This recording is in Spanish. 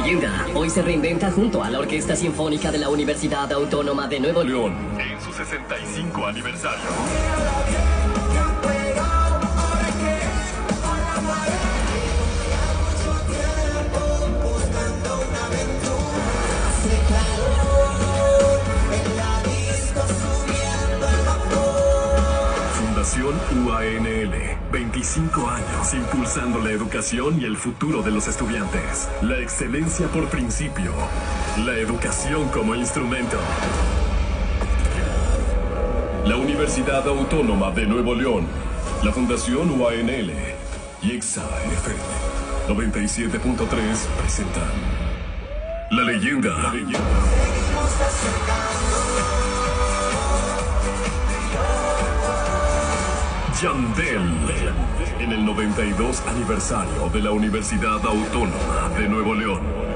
leyenda hoy se reinventa junto a la Orquesta Sinfónica de la Universidad Autónoma de Nuevo León en su 65 aniversario. Fundación UANL, 25 años impulsando la educación y el futuro de los estudiantes. La excelencia por principio, la educación como instrumento. La Universidad Autónoma de Nuevo León, la Fundación UANL y EXA FM 97.3 presentan La Leyenda. Yandel, en el 92 aniversario de la Universidad Autónoma de Nuevo León.